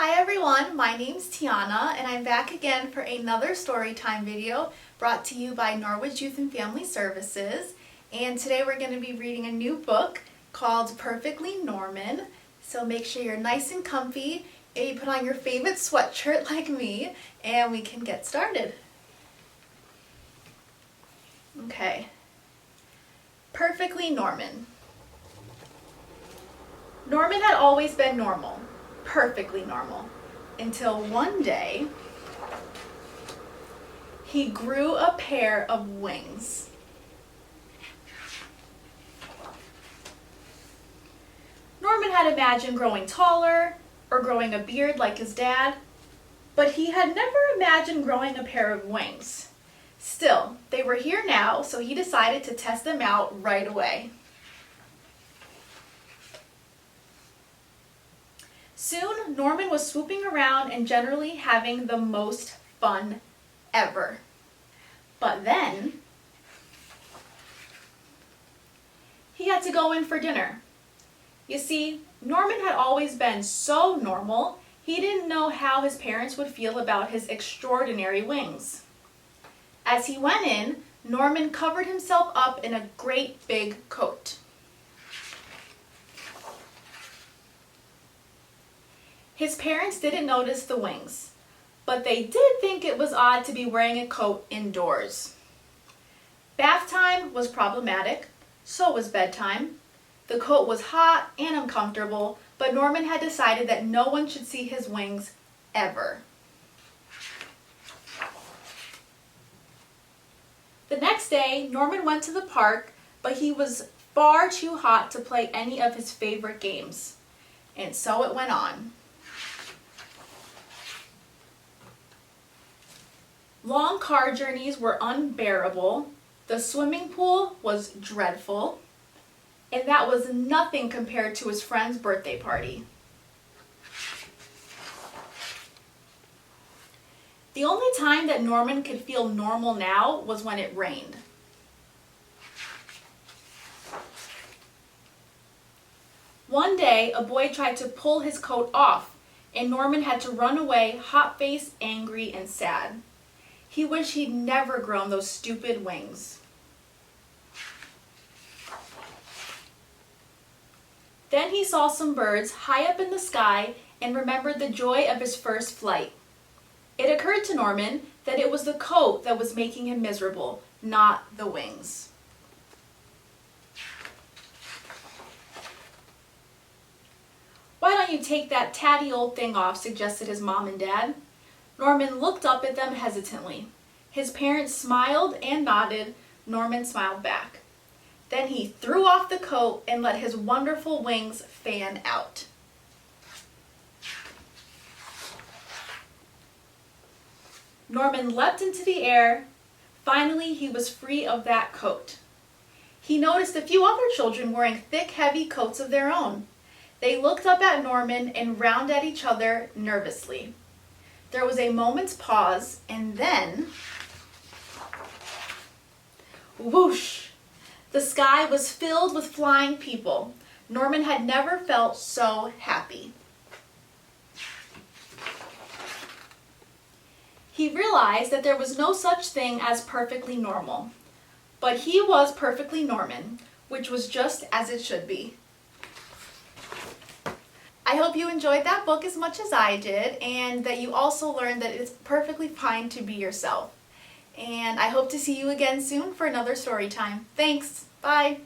Hi everyone, my name's Tiana and I'm back again for another storytime video brought to you by Norwich Youth and Family Services. And today we're going to be reading a new book called Perfectly Norman. So make sure you're nice and comfy, maybe put on your favorite sweatshirt like me, and we can get started. Okay. Perfectly Norman. Norman had always been normal. Perfectly normal, until one day he grew a pair of wings. Norman had imagined growing taller or growing a beard like his dad, but he had never imagined growing a pair of wings. Still, they were here now, so he decided to test them out right away. Soon, Norman was swooping around and generally having the most fun ever. But then, he had to go in for dinner. You see, Norman had always been so normal, he didn't know how his parents would feel about his extraordinary wings. As he went in, Norman covered himself up in a great big coat. His parents didn't notice the wings, but they did think it was odd to be wearing a coat indoors. Bath time was problematic, so was bedtime. The coat was hot and uncomfortable, but Norman had decided that no one should see his wings ever. The next day, Norman went to the park, but he was far too hot to play any of his favorite games. And so it went on. Long car journeys were unbearable, the swimming pool was dreadful, and that was nothing compared to his friend's birthday party. The only time that Norman could feel normal now was when it rained. One day, a boy tried to pull his coat off, and Norman had to run away, hot-faced, angry, and sad. He wished he'd never grown those stupid wings. Then he saw some birds high up in the sky and remembered the joy of his first flight. It occurred to Norman that it was the coat that was making him miserable, not the wings. "Why don't you take that tatty old thing off?" suggested his mom and dad. Norman looked up at them hesitantly. His parents smiled and nodded. Norman smiled back. Then he threw off the coat and let his wonderful wings fan out. Norman leapt into the air. Finally, he was free of that coat. He noticed a few other children wearing thick, heavy coats of their own. They looked up at Norman and round at each other nervously. There was a moment's pause, and then, whoosh! The sky was filled with flying people. Norman had never felt so happy. He realized that there was no such thing as perfectly normal, but he was perfectly Norman, which was just as it should be. I hope you enjoyed that book as much as I did, and that you also learned that it's perfectly fine to be yourself. And I hope to see you again soon for another story time. Thanks. Bye.